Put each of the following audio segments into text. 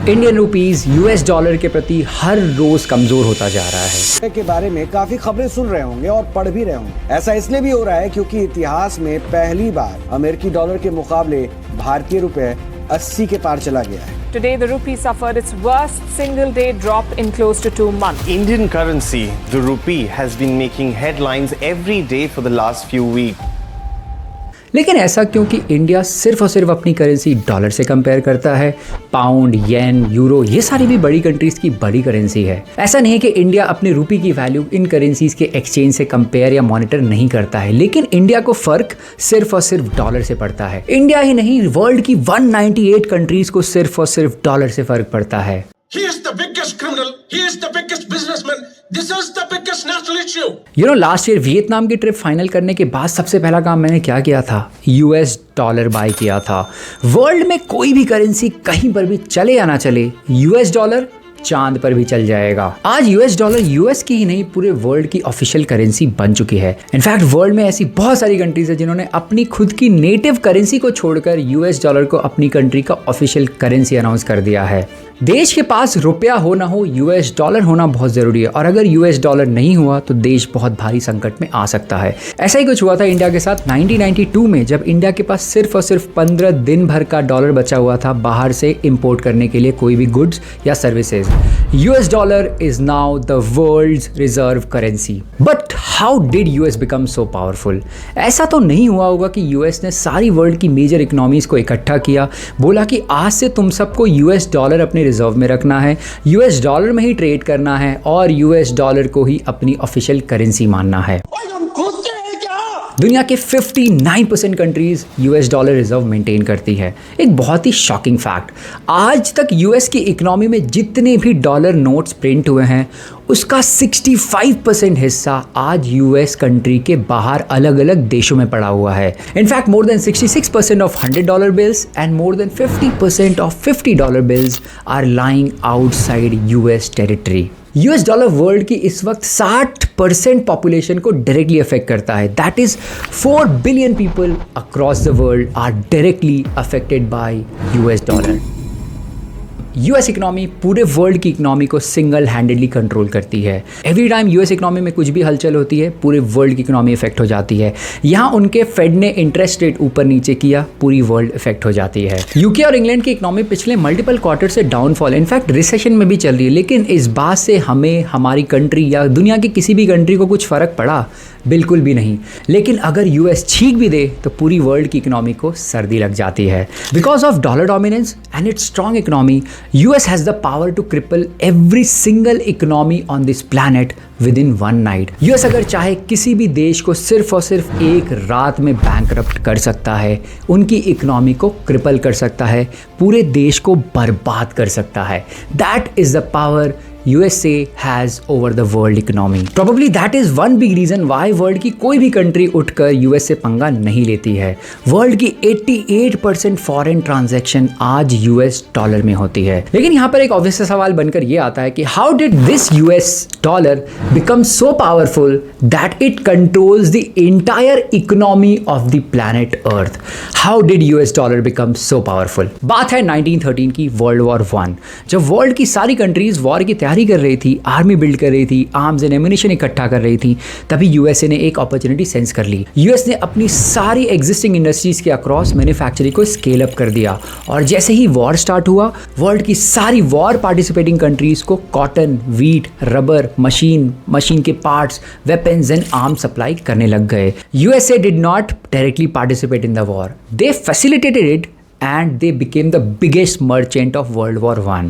Indian rupees US dollar के प्रति हर रोज कमजोर होता जा रहा है। के बारे में काफी खबरें सुन रहे होंगे और पढ़ भी रहे होंगे। ऐसा इसलिए भी हो रहा है क्योंकि इतिहास में पहली बार अमेरिकी डॉलर के मुकाबले भारतीय रुपए 80 के पार चला गया है। Today, the rupee suffered its worst single-day drop in close to 2 months. Indian currency, the rupee, has been making headlines every day for the last few weeks. लेकिन ऐसा क्योंकि इंडिया सिर्फ और सिर्फ अपनी करेंसी डॉलर से कंपेयर करता है। पाउंड, येन, यूरो ये सारी भी बड़ी कंट्रीज की बड़ी करेंसी है। ऐसा नहीं है कि इंडिया अपने रुपये की वैल्यू इन करेंसीज के एक्सचेंज से कंपेयर या मॉनिटर नहीं करता है, लेकिन इंडिया को फर्क सिर्फ और सिर्फ डॉलर से पड़ता है। इंडिया ही नहीं, वर्ल्ड की 198 कंट्रीज को सिर्फ और सिर्फ डॉलर से फर्क पड़ता है। He is the biggest criminal. He is the biggest businessman. This is the biggest national issue. Last year Vietnam की ट्रिप फाइनल करने के बाद सबसे पहला काम मैंने क्या किया था? यूएस डॉलर बाय किया था। वर्ल्ड में कोई भी करेंसी कहीं पर भी चले या ना चले, यूएस डॉलर चांद पर भी चल जाएगा। आज यूएस डॉलर यूएस की ही नहीं पूरे वर्ल्ड की ऑफिशियल करेंसी बन चुकी है। इनफैक्ट वर्ल्ड में ऐसी बहुत सारी कंट्रीज है जिन्होंने अपनी खुद की नेटिव करेंसी को छोड़कर यूएस डॉलर को अपनी कंट्री का ऑफिशियल करेंसी अनाउंस कर दिया है। देश के पास रुपया हो ना हो, यूएस डॉलर होना बहुत जरूरी है, और अगर यूएस डॉलर नहीं हुआ तो देश बहुत भारी संकट में आ सकता है। ऐसा ही कुछ हुआ था इंडिया के साथ 1992 में, जब इंडिया के पास सिर्फ और सिर्फ 15 दिन भर का डॉलर बचा हुआ था बाहर से इंपोर्ट करने के लिए कोई भी गुड्स या services. US dollar is now the world's reserve currency. But how did US become so powerful? ऐसा तो नहीं हुआ होगा कि यूएस ने सारी वर्ल्ड की मेजर इकोनॉमीज को इकट्ठा किया, बोला कि आज से तुम सबको यूएस डॉलर अपने रिजर्व में रखना है, यूएस डॉलर में ही ट्रेड करना है और यूएस डॉलर को ही अपनी ऑफिशियल करेंसी मानना है। दुनिया के 59% countries US dollar reserve maintain करती है। एक बहुत ही शॉकिंग फैक्ट, आज तक यूएस की इकोनॉमी में जितने भी डॉलर नोट्स प्रिंट हुए हैं उसका 65% हिस्सा आज यूएस कंट्री के बाहर अलग अलग देशों में पड़ा हुआ है। In fact more than 66% of $100 bills and more than 50% of $50 bills are lying outside US territory. US dollar world की इस वक्त 60% पॉपुलेशन को डायरेक्टली अफेक्ट करता है। That is 4 billion people across the world are directly affected by US dollar. US economy पूरे world की economy को single handedly control करती है। एवरी टाइम यूएस इकोनॉमी में कुछ भी हलचल होती है पूरे वर्ल्ड की इकोनॉमी इफेक्ट हो जाती है। यहाँ उनके फेड ने इंटरेस्ट रेट ऊपर नीचे किया, पूरी वर्ल्ड इफेक्ट हो जाती है। यूके और इंग्लैंड की इकोनॉमी पिछले मल्टीपल क्वार्टर से डाउनफॉल, इनफैक्ट रिसेशन में भी चल रही है, लेकिन इस बात से हमें, हमारी कंट्री या दुनिया की किसी भी कंट्री को कुछ फर्क पड़ा? बिल्कुल भी नहीं। लेकिन अगर यूएस छींक भी दे तो पूरी वर्ल्ड की इकोनॉमी को सर्दी लग जाती है। Because of dollar dominance and its strong economy, US has the power to cripple every single economy on this planet within one night. US अगर चाहे किसी भी देश को सिर्फ और सिर्फ एक रात में बैंकरप्ट कर सकता है, उनकी इकोनॉमी को क्रिपल कर सकता है, पूरे देश को बर्बाद कर सकता है। That is the power USA has over the world economy. Probably that is one big reason why world की कोई भी कंट्री उठकर यूएस से पंगा नहीं लेती है। वर्ल्ड की 88% फॉरेन ट्रांजैक्शन आज यूएस डॉलर में होती है। लेकिन यहाँ पर एक ऑब्वियस सवाल बनकर ये आता है कि how did this US dollar become so powerful that it controls the entire economy of the planet earth? How did US dollar become so powerful? बात है 1913 की, वर्ल्ड वॉर 1, जब वर्ल्ड की सारी कंट्रीज वॉर की तैयारी कर रही थी, आर्मी बिल्ड कर रही थी, आर्म्स एंड एम्यूनिशन इकट्ठा कर रही थी, तभी यूएसए ने एक अपॉर्चुनिटी सेंस कर ली। यूएस ने अपनी सारी एग्जिस्टिंग इंडस्ट्रीज के अक्रॉस मैन्युफैक्चरिंग को स्केल अप कर दिया, और जैसे ही वॉर स्टार्ट हुआ, वर्ल्ड की सारी वॉर पार्टिसिपेटिंग कंट्रीज को कॉटन, वीट, रबर, मशीन के parts, weapons and arm supply करने लग गए। USA did not directly participate in the war, they facilitated it and they became the biggest merchant of World War I.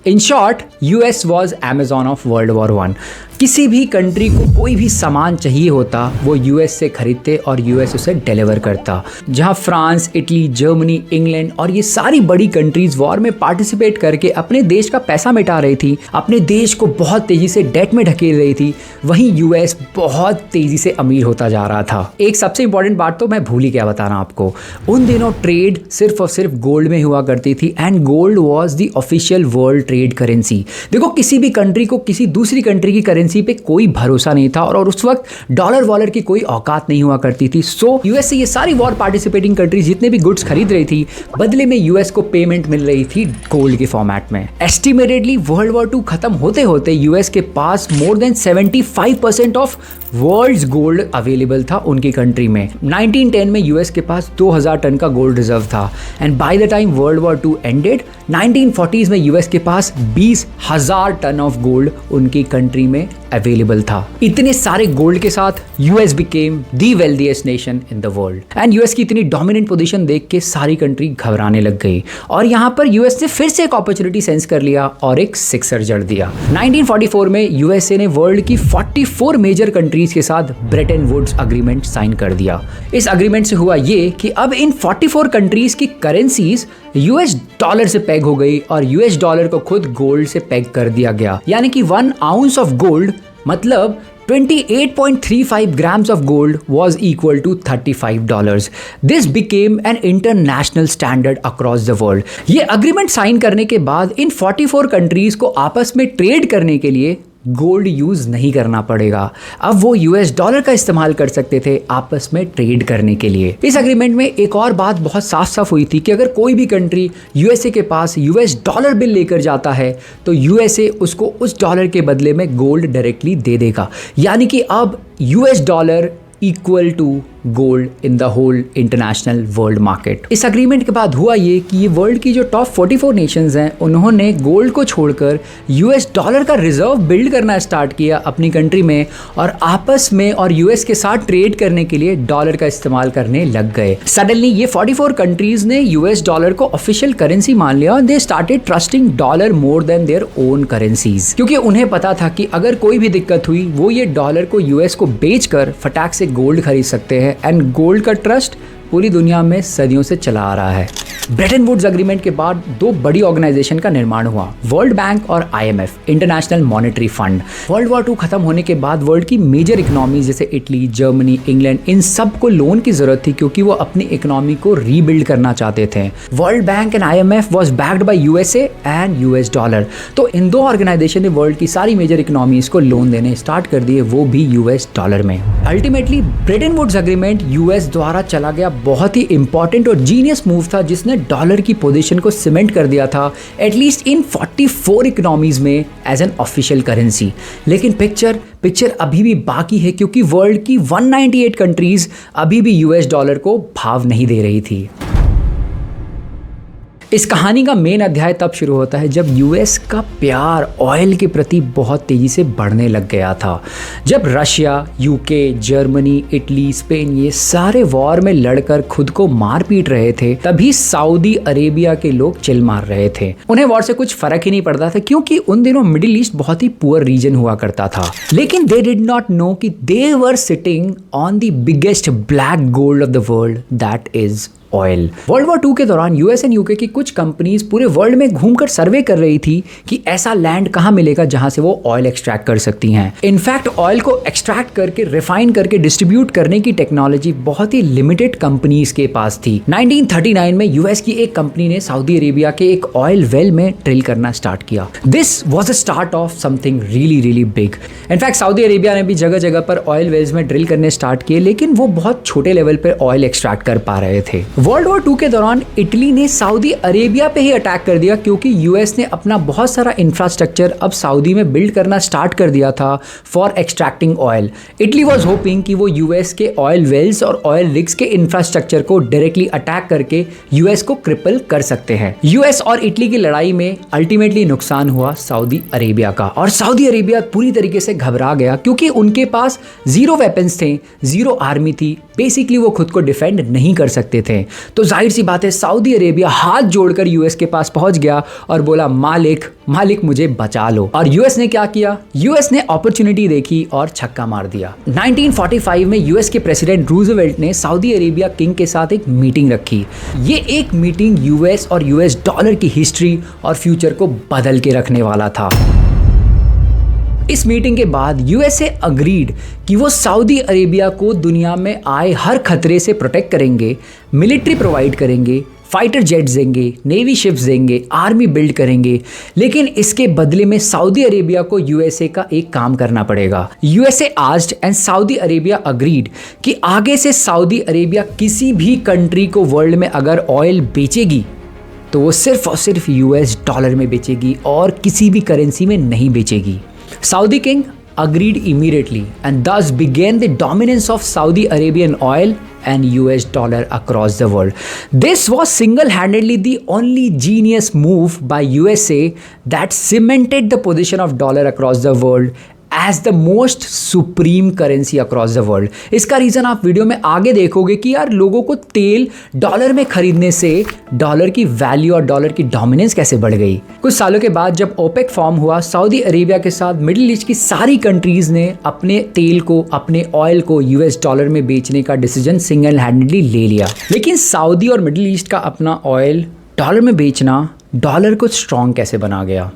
In short, US was Amazon of World War I. किसी भी country को कोई भी सामान चाहिए होता वो US से खरीदते और यूएस उसे डिलीवर करता। जहां फ्रांस, इटली, जर्मनी, इंग्लैंड और ये सारी बड़ी कंट्रीज वॉर में पार्टिसिपेट करके अपने देश का पैसा मिटा रही थी, अपने देश को बहुत तेजी से डेट में ढकेल रही थी, वहीं यूएस बहुत तेजी से अमीर होता जा रहा था। एक सबसे इंपॉर्टेंट बात तो मैं भूल ही क्या बताना आपको, उन दिनों ट्रेड सिर्फ और सिर्फ गोल्ड में हुआ करती थी and gold was the official world trade currency. देखो, किसी भी कंट्री को किसी दूसरी कंट्री की करेंसी करेंसी पे कोई भरोसा नहीं था और उस वक्त डॉलर वॉलर की कोई औकात नहीं हुआ करती थी। सो यूएस से ये सारी वॉर पार्टिसिपेटिंग कंट्रीज जितने भी गुड्स खरीद रही थी, बदले में यूएस को पेमेंट मिल रही थी गोल्ड के फॉर्मेट में। एस्टिमेटेडली वर्ल्ड वॉर 2 खत्म होते होते यूएस के पास more than 75% of world's gold available था उनकी कंट्री में। 1910 में यूएस के पास 2000 टन का गोल्ड रिजर्व था and by the time world war 2 ended 1940s में यूएस के पास 20,000 टन ऑफ गोल्ड उनकी कंट्री में अवेलेबल था। इतने सारे गोल्ड के साथ US became the wealthiest nation in the world and US की इतनी डोमिनेंट पोजीशन देख के सारी कंट्री घबराने लग गई और यहाँ पर यूएस ने फिर से एक अपॉर्चुनिटी सेंस कर लिया और एक सिक्सर जड़ दिया। 1944 में यूएसए ने वर्ल्ड की 44 मेजर कंट्रीज के साथ ब्रेटन वुड्स अग्रीमेंट साइन कर दिया। इस अग्रीमेंट से हुआ ये कि अब इन 44 कंट्रीज की करेंसीज यूएस डॉलर से पेग हो गई और यूएस डॉलर को खुद गोल्ड से पेग कर दिया गया, यानी कि 1 आउंस ऑफ गोल्ड मतलब 28.35 grams of gold was equal to $35. This became an international standard across the world. ये अग्रीमेंट साइन करने के बाद इन 44 कंट्रीज को आपस में ट्रेड करने के लिए गोल्ड यूज नहीं करना पड़ेगा। अब वो यूएस डॉलर का इस्तेमाल कर सकते थे आपस में ट्रेड करने के लिए। इस एग्रीमेंट में एक और बात बहुत साफ साफ हुई थी कि अगर कोई भी कंट्री यूएसए के पास यूएस डॉलर बिल लेकर जाता है तो यूएसए उसको उस डॉलर के बदले में गोल्ड डायरेक्टली दे देगा, यानी कि अब US dollar equal to gold in the whole international world market. इस अग्रीमेंट के बाद हुआ ये कि ये वर्ल्ड की जो टॉप 44 नेशंस हैं उन्होंने गोल्ड को छोड़कर यूएस डॉलर का रिजर्व बिल्ड करना स्टार्ट किया अपनी कंट्री में और आपस में और यूएस के साथ ट्रेड करने के लिए डॉलर का इस्तेमाल करने लग गए। सडनली ये 44 कंट्रीज ने यूएस डॉलर को ऑफिशियल करेंसी मान लिया और they started trusting dollar more than their own currencies, क्योंकि उन्हें पता था कि अगर कोई भी दिक्कत हुई वो ये डॉलर को यूएस को बेचकर फटाक से गोल्ड खरीद सकते हैं एंड गोल्ड का ट्रस्ट पूरी दुनिया में सदियों से चला आ रहा है। ब्रेटन वुड्स अग्रीमेंट के बाद 2 बड़ी ऑर्गेनाइजेशन का निर्माण हुआ, वर्ल्ड बैंक और IMF international monetary fund. World war 2 खत्म होने के बाद वर्ल्ड की मेजर इकोनॉमीज जैसे इटली, जर्मनी, इंग्लैंड, इन सब को लोन की जरूरत थी क्योंकि वो अपनी इकोनॉमी को रीबिल्ड करना चाहते थे। World bank and IMF was backed by USA and US dollar. तो इन 2 ऑर्गेनाइजेशन ने वर्ल्ड की सारी मेजर इकोनॉमीज को लोन देने स्टार्ट कर दिए, वो भी यूएस डॉलर में। Ultimately Bretton Woods agreement US द्वारा चला गया बहुत ही इंपॉर्टेंट और जीनियस मूव था जिसने डॉलर की पोजीशन को सीमेंट कर दिया था एटलीस्ट इन 44 इकोनॉमीज में एज एन ऑफिशियल करेंसी। लेकिन पिक्चर अभी भी बाकी है क्योंकि वर्ल्ड की 198 कंट्रीज अभी भी यूएस डॉलर को भाव नहीं दे रही थी। इस कहानी का मेन अध्याय तब शुरू होता है जब यूएस का प्यार ऑयल के प्रति बहुत तेजी से बढ़ने लग गया था। जब Russia, UK, Germany, Italy, Spain ये सारे वॉर में लड़कर खुद को मार पीट रहे थे, तभी सऊदी अरेबिया के लोग चिल मार रहे थे। उन्हें वॉर से कुछ फर्क ही नहीं पड़ता था क्योंकि उन दिनों मिडिल ईस्ट बहुत ही पुअर रीजन हुआ करता था। लेकिन दे डिड नॉट नो कि they were sitting on the biggest black gold of the world, that is oil. World war 2 के दौरान यूएस एंड यूके की कुछ कंपनीज पूरे वर्ल्ड में घूमकर सर्वे कर रही थी कि ऐसा लैंड कहां मिलेगा जहां से वो ऑयल एक्सट्रैक्ट कर सकती हैं। इनफैक्ट ऑयल को एक्सट्रैक्ट करके रिफाइन करके डिस्ट्रीब्यूट करने की टेक्नोलॉजी बहुत ही लिमिटेड कंपनीज के पास थी। 1939 में यूएस की एक कंपनी ने सऊदी अरेबिया के एक ऑयल वेल में ड्रिल करना स्टार्ट किया। This was the start of something really really big. In fact Saudi Arabia ने भी जगह जगह पर ऑयल वेल्स में ड्रिल करने स्टार्ट किए, लेकिन वो बहुत छोटे लेवल पर ऑयल एक्सट्रैक्ट कर पा रहे थे। वर्ल्ड वॉर 2 के दौरान इटली ने सऊदी अरेबिया पे ही अटैक कर दिया क्योंकि यूएस ने अपना बहुत सारा इंफ्रास्ट्रक्चर अब सऊदी में बिल्ड करना स्टार्ट कर दिया था for extracting oil. Italy was hopping कि वो यूएस के ऑयल वेल्स और ऑयल रिग्स के इंफ्रास्ट्रक्चर को डायरेक्टली अटैक करके यूएस को क्रिपल कर सकते हैं। यूएस और इटली की लड़ाई में अल्टीमेटली नुकसान हुआ सऊदी अरेबिया का और सऊदी अरेबिया पूरी तरीके से घबरा गया क्योंकि उनके पास 0 वेपन्स थे, 0 आर्मी थी, बेसिकली वो खुद को डिफेंड नहीं कर सकते थे। तो जाहिर सी बात है सऊदी अरेबिया हाथ जोड़कर यूएस के पास पहुंच गया और बोला मालिक मुझे बचा लो। और यूएस ने क्या किया? यूएस ने अपॉर्चुनिटी देखी और छक्का मार दिया। 1945 में यूएस के प्रेसिडेंट रूजवेल्ट ने सऊदी अरेबिया किंग के साथ एक मीटिंग रखी। ये एक मीटिंग यूएस और यूएस डॉलर की हिस्ट्री और फ्यूचर को बदल के रखने वाला था। इस मीटिंग के बाद यूएसए अग्रीड कि वो सऊदी अरेबिया को दुनिया में आए हर खतरे से प्रोटेक्ट करेंगे, मिलिट्री प्रोवाइड करेंगे, फाइटर जेट्स देंगे, नेवी शिप्स देंगे, आर्मी बिल्ड करेंगे, लेकिन इसके बदले में सऊदी अरेबिया को यूएसए का एक काम करना पड़ेगा। USA asked and Saudi Arabia agreed कि आगे से सऊदी अरेबिया किसी भी कंट्री को वर्ल्ड में अगर ऑयल बेचेगी तो वो सिर्फ और सिर्फ यूएस डॉलर में बेचेगी और किसी भी करेंसी में नहीं बेचेगी। Saudi king agreed immediately and thus began the dominance of Saudi Arabian oil and US dollar across the world. This was single-handedly the only genius move by USA that cemented the position of dollar across the world as the most supreme currency across the world. इसका reason आप video में आगे देखोगे कि यार लोगों को तेल डॉलर में खरीदने से डॉलर की वैल्यू और डॉलर की डोमिनेंस कैसे बढ़ गई। कुछ सालों के बाद जब ओपेक फॉर्म हुआ, सऊदी अरेबिया के साथ मिडिल ईस्ट की सारी कंट्रीज़ ने अपने तेल को, अपने ऑयल को यूएस डॉलर में बेचने का डिसीजन सिंगल हैंडेडली ले लिया। लेकिन सऊदी और मिडिल ईस्ट का अपना ऑयल डॉलर में बेचना डॉलर को स्ट्रॉन्ग कैसे बना गया?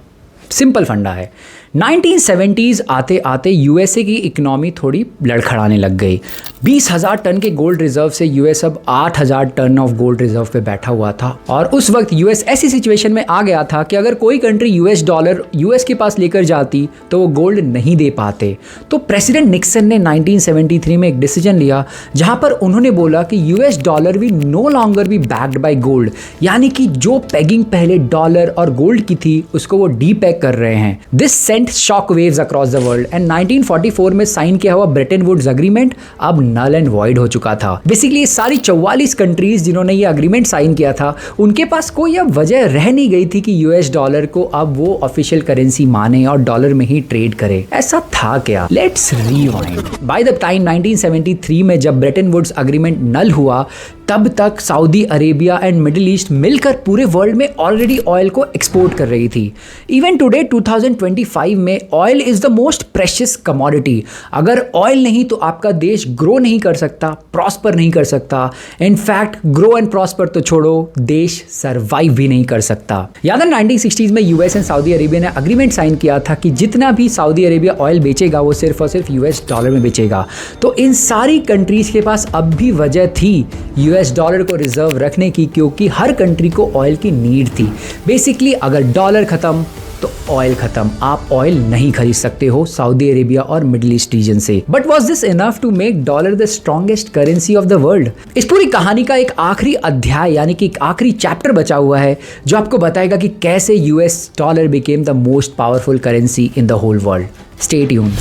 सिंपल फंडा है। 1970s आते आते यूएसए की इकोनॉमी थोड़ी लड़खड़ाने लग गई। 20,000 टन के गोल्ड रिजर्व से यूएस अब 8,000 टन ऑफ गोल्ड रिजर्व पे बैठा हुआ था और उस वक्त यूएस ऐसी सिचुएशन में आ गया था कि अगर कोई कंट्री यूएस डॉलर यूएस के पास लेकर जाती तो वो गोल्ड नहीं दे पाते। तो प्रेसिडेंट निक्सन ने 1973 में एक डिसीजन लिया जहां पर उन्होंने बोला कि यूएस डॉलर भी no longer be backed by gold, यानी कि जो पेगिंग पहले डॉलर और गोल्ड की थी उसको वो डीपेग कर रहे हैं। This shock waves across the world and 1944 में साइन किया हुआ ब्रेटन वुड्स अग्रीमेंट अब नल एंड वॉइड हो चुका था। बेसिकली सारी 44 कंट्रीज जिन्होंने ये अग्रीमेंट साइन किया था उनके पास कोई अब वजह रह नहीं गई थी कि यूएस डॉलर को अब वो ऑफिशियल करेंसी माने और डॉलर में ही ट्रेड करे। ऐसा था क्या? Let's rewind. Bye the time 1973 में जब ब्रेटन वुड्स अग्रीमेंट नल हुआ तब तक Saudi Arabia and middle east मिलकर पूरे वर्ल्ड में ऑलरेडी ऑयल को एक्सपोर्ट कर रही थी। इवन टुडे 2025 में oil is the most precious commodity. अगर ऑयल नहीं तो आपका देश ग्रो नहीं कर सकता, प्रॉस्पर नहीं कर सकता। इनफैक्ट ग्रो एंड प्रॉस्पर तो छोड़ो, देश सर्वाइव भी नहीं कर सकता। याद है 1960s में यूएस एंड सऊदी अरेबिया ने अग्रीमेंट साइन किया था कि जितना भी सऊदी अरेबिया ऑयल बेचेगा वो सिर्फ और सिर्फ यूएस डॉलर में बेचेगा। तो इन सारी कंट्रीज के पास अब भी वजह थी यूएस डॉलर को रिजर्व रखने की, क्योंकि हर कंट्री को ऑयल की नीड थी। बेसिकली अगर डॉलर खत्म तो ऑयल खत्म, आप ऑयल नहीं खरीद सकते हो सऊदी अरेबिया और मिडिल ईस्ट रीजन से। But was this enough to make dollar the strongest currency of the world? इस पूरी कहानी का एक आखिरी अध्याय यानी कि एक आखिरी चैप्टर बचा हुआ है जो आपको बताएगा कि कैसे US dollar became the most powerful currency in the whole world. Stay tuned.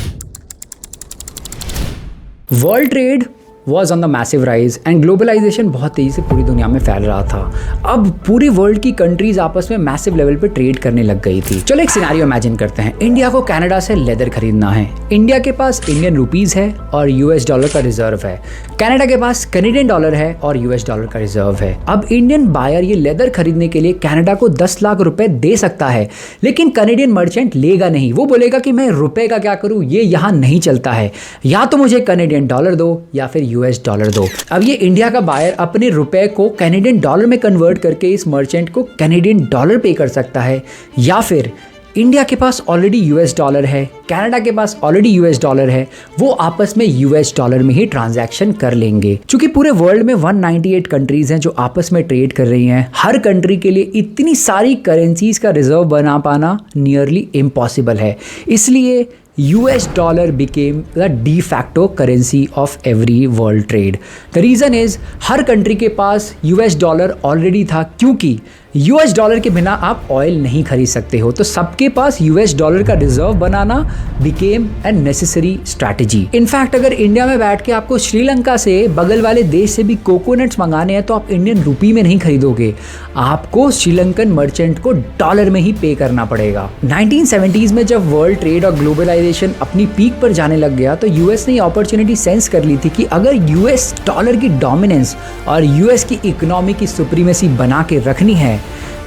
World trade was on the massive rise and globalization बहुत तेज़ी से पूरी दुनिया में फैल रहा था। अब पूरे वर्ल्ड की कंट्रीज आपस में मैसिव लेवल पे ट्रेड करने लग गई थी। चलो एक सिनेरियो इमेजिन करते हैं। इंडिया को कनाडा से लेदर खरीदना है। इंडिया के पास इंडियन रुपीज़ है और यूएस डॉलर का रिजर्व है। कनाडा के पास कैनेडियन डॉलर है और यूएस डॉलर का रिजर्व है। अब इंडियन बायर ये लेदर खरीदने के लिए कनाडा को 10 लाख रुपए दे सकता है, लेकिन कैनेडियन मर्चेंट लेगा नहीं। वो बोलेगा कि मैं रुपए का क्या करूँ, ये यहाँ नहीं चलता है, या तो मुझे कैनेडियन डॉलर दो या फिर यूएस डॉलर दो। अब ये इंडिया का बायर अपने रुपए को कैनेडियन डॉलर में कन्वर्ट करके इस मर्चेंट को कैनेडियन डॉलर पे कर सकता है, या फिर इंडिया के पास ऑलरेडी यूएस डॉलर है, कनाडा के पास ऑलरेडी यूएस डॉलर है, वो आपस में यूएस डॉलर में ही ट्रांजैक्शन कर लेंगे। क्योंकि पूरे वर्ल्ड में 198 कंट्रीज हैं जो आपस में ट्रेड कर रही हैं। हर कंट्री के लिए इतनी सारी करेंसीज का रिजर्व बना पाना नियरली इम्पॉसिबल है। इसलिए US dollar became the de facto currency of every world trade. The reason is her country के पास US डॉलर ऑलरेडी था, क्योंकि US डॉलर के बिना आप ऑयल नहीं खरीद सकते हो। तो सबके पास US डॉलर का reserve banana became a necessary strategy. In fact अगर इंडिया में बैठ के आपको श्रीलंका से, बगल वाले देश से भी कोकोनट्स मंगाने हैं तो आप इंडियन रुपी में नहीं खरीदोगे, आपको श्रीलंकन मर्चेंट को डॉलर में ही पे करना पड़ेगा। 1970s में जब वर्ल्ड ट्रेड और ग्लोबलाइजेशन अपनी पीक पर जाने लग गया तो यूएस ने अपॉर्चुनिटी सेंस कर ली थी कि अगर यूएस डॉलर की डोमिनेंस और यूएस की इकोनॉमी की सुप्रीमेसी बना के रखनी है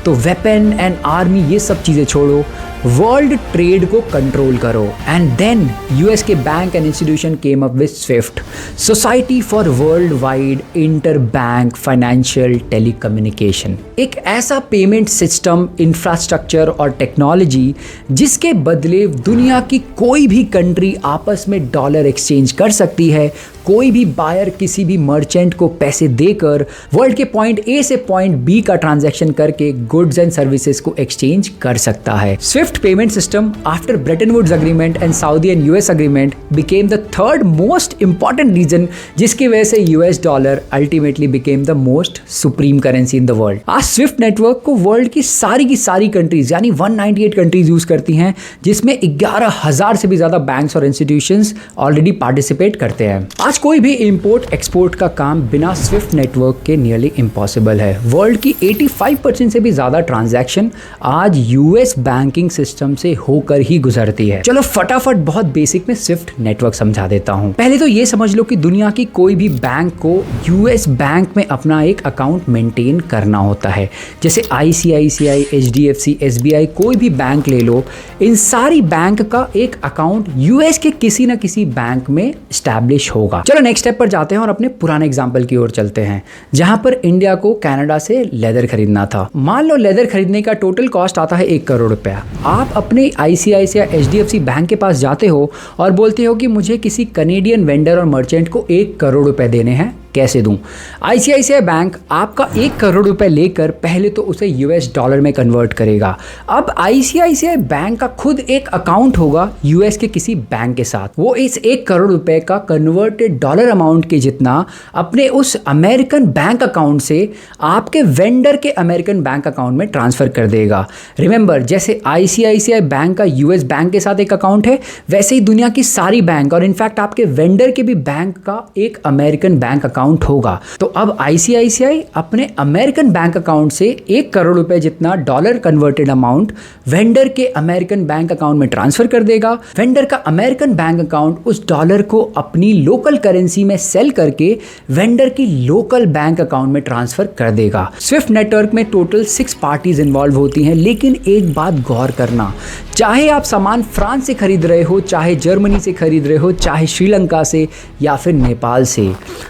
तो वेपन एंड आर्मी ये सब चीज़ें छोड़ो, वर्ल्ड ट्रेड को कंट्रोल करो। एंड देन यूएस के bank and institution came up with Swift, society for world wide inter bank financial telecommunication, एक ऐसा पेमेंट सिस्टम, इंफ्रास्ट्रक्चर और टेक्नोलॉजी जिसके बदले दुनिया की कोई भी कंट्री आपस में डॉलर एक्सचेंज कर सकती है, कोई भी बायर किसी भी मर्चेंट को पैसे देकर वर्ल्ड के पॉइंट ए से पॉइंट बी का ट्रांजैक्शन करके गुड्स एंड सर्विसेज को एक्सचेंज कर सकता है। SWIFT payment system after Bretton Woods agreement and Saudi and US agreement became the third most important reason जिसकी वजह से US dollar ultimately became the most supreme currency in the world. आज SWIFT network को world की सारी countries यानी 198 countries use करती हैं, जिसमें 11,000 से भी ज्यादा बैंक्स और इंस्टीट्यूशंस ऑलरेडी पार्टिसिपेट करते हैं। आज कोई भी इंपोर्ट एक्सपोर्ट का काम बिना स्विफ्ट नेटवर्क के नियरली इम्पॉसिबल है। वर्ल्ड की 85% से भी ज्यादा ट्रांजैक्शन आज यूएस बैंकिंग सिस्टम से होकर ही गुजरती है। चलो फटाफट बहुत बेसिक में स्विफ्ट नेटवर्क समझा देता हूं। पहले तो ये समझ लो कि दुनिया की कोई भी बैंक को यूएस बैंक में अपना एक अकाउंट मेंटेन करना होता है। जैसे आईसीआईसीआई, एचडीएफसी, एसबीआई, कोई भी बैंक ले लो, इन सारी बैंक का एक अकाउंट यूएस के किसी ना किसी बैंक में स्टैब्लिश होगा। चलो नेक्स्ट स्टेप पर जाते हैं और अपने पुराने एग्जांपल की ओर चलते हैं, जहां पर इंडिया को कनाडा से लेदर खरीदना था। मान लो लेदर खरीदने का टोटल कॉस्ट आता है 1 करोड़ रुपया। आप अपने आईसीआईसीआई, एचडीएफसी बैंक के पास जाते हो और बोलते हो कि मुझे किसी कनेडियन वेंडर और मर्चेंट को 1 करोड़ रुपए देने हैं, कैसे दूं? आईसीआईसीआई बैंक आपका 1 करोड़ रुपए लेकर पहले तो उसे यूएस डॉलर में कन्वर्ट करेगा। अब आईसीआईसीआई बैंक का खुद एक अकाउंट होगा यूएस के किसी बैंक के साथ। वो इस 1 करोड़ रुपए का कन्वर्टेड डॉलर अमाउंट के जितना अपने उस अमेरिकन बैंक अकाउंट से आपके वेंडर के अमेरिकन बैंक अकाउंट में ट्रांसफर कर देगा। रिमेंबर, जैसे आईसीआईसीआई बैंक का यूएस बैंक के साथ एक अकाउंट है, वैसे ही दुनिया की सारी बैंक और इनफैक्ट आपके वेंडर के भी बैंक का एक अमेरिकन बैंक अकाउंट होगा। तो अब आईसीआईसीआई अपने अमेरिकन बैंक अकाउंट से 1 करोड़ रुपए जितना डॉलर कन्वर्टेड अमाउंट वेंडर के अमेरिकन बैंक अकाउंट में ट्रांसफर कर देगा। वेंडर का अमेरिकन बैंक अकाउंट उस डॉलर को अपनी लोकल करेंसी में सेल करके वेंडर की लोकल बैंक अकाउंट में ट्रांसफर कर देगा। स्विफ्ट नेटवर्क में टोटल 6 पार्टीज इन्वॉल्व होती हैं, लेकिन एक बात गौर करना, चाहे आप सामान फ्रांस से खरीद रहे हो, चाहे जर्मनी से खरीद रहे हो, चाहे श्रीलंका से या फिर नेपाल से,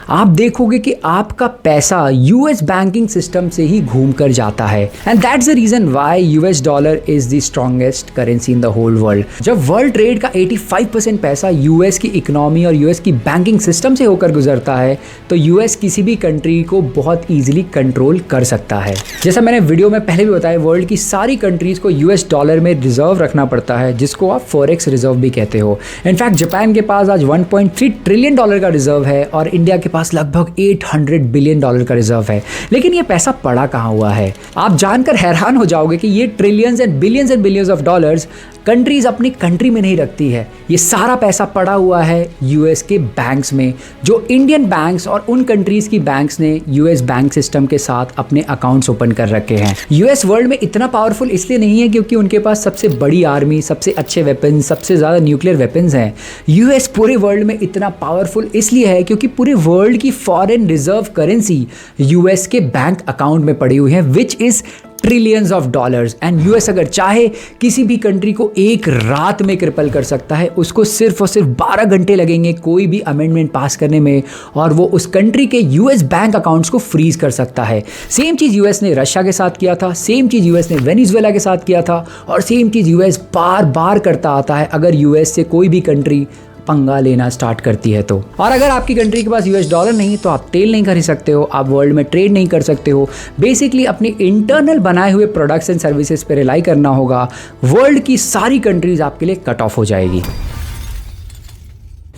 आप देखोगे कि आपका पैसा यूएस बैंकिंग सिस्टम से ही घूम कर जाता है। And that's the reason why US dollar is the strongest currency in the whole world. जब वर्ल्ड ट्रेड का 85% पैसा यूएस की इकोनॉमी और यूएस की बैंकिंग सिस्टम से होकर गुजरता है, तो यूएस किसी भी कंट्री को बहुत ईजिली कंट्रोल कर सकता है। जैसा मैंने वीडियो में पहले भी बताया, वर्ल्ड की सारी कंट्रीज को यूएस डॉलर में रिजर्व रखना पड़ता है, जिसको आप फॉरेक्स रिजर्व भी कहते हो। इनफैक्ट जापान के पास आज 1.3 ट्रिलियन डॉलर का रिजर्व है और इंडिया के पास लगभग 800 बिलियन डॉलर का रिजर्व है। लेकिन ये पैसा पड़ा कहाँ हुआ है? आप जानकर हैरान हो जाओगे कि ये trillions and billions of dollars countries अपनी कंट्री में नहीं रखती है। ये सारा पैसा पड़ा हुआ है यूएस के बैंक्स में, जो इंडियन बैंक्स और उन कंट्रीज की बैंक्स ने यूएस बैंक सिस्टम के साथ अपने अकाउंट्स ओपन कर रखे हैं। यूएस वर्ल्ड में इतना पावरफुल इसलिए नहीं है क्योंकि उनके पास सबसे बड़ी आर्मी, सबसे अच्छे वेपन्स, सबसे ज़्यादा न्यूक्लियर वेपन्स हैं। यूएस पूरे वर्ल्ड में इतना पावरफुल इसलिए है क्योंकि पूरे वर्ल्ड की फॉरेन रिजर्व करेंसी यूएस के बैंक अकाउंट में पड़ी हुई है, which is trillions of dollars. And US अगर चाहे किसी भी कंट्री को एक रात में क्रिपल कर सकता है। उसको सिर्फ और सिर्फ 12 घंटे लगेंगे कोई भी अमेंडमेंट पास करने में, और वो उस कंट्री के यूएस बैंक अकाउंट्स को फ्रीज कर सकता है। सेम चीज़ यूएस ने रशिया के साथ किया था, सेम चीज़ यूएस ने वेनेजुएला के साथ किया था, और सेम चीज़ यूएस बार बार करता आता है अगर यूएस से कोई भी कंट्री पंगा लेना स्टार्ट करती है तो। और अगर आपकी कंट्री के पास यूएस डॉलर नहीं तो आप तेल नहीं खरीद सकते हो, आप वर्ल्ड में ट्रेड नहीं कर सकते हो। बेसिकली अपने इंटरनल बनाए हुए प्रोडक्ट्स एंड सर्विसेज पे रिलाई करना होगा। वर्ल्ड की सारी कंट्रीज आपके लिए कट ऑफ हो जाएगी।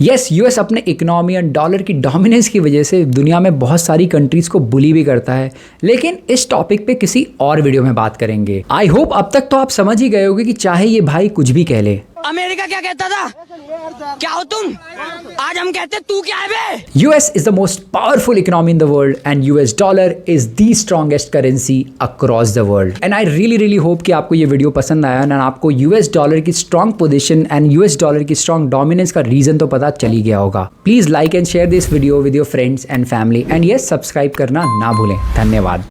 यस, यूएस अपने इकोनॉमी और डॉलर की डोमिनेंस की वजह से दुनिया में बहुत सारी कंट्रीज को बुली भी करता है, लेकिन इस टॉपिक पे किसी और वीडियो में बात करेंगे। आई होप अब तक तो आप समझ ही गए होंगे कि चाहे ये भाई कुछ भी कह ले, अमेरिका क्या कहता था? क्या हो तुम? आज हम कहते तू क्या है बे? US is the most powerful economy in the world and US dollar is the strongest currency across the world. And I really hope कि आपको ये वीडियो पसंद आया और आपको US डॉलर की strong position and US dollar की strong dominance का रीजन तो पता चल ही गया होगा। Please like and share this video with your friends and family, and yes, subscribe करना ना भूलें। धन्यवाद।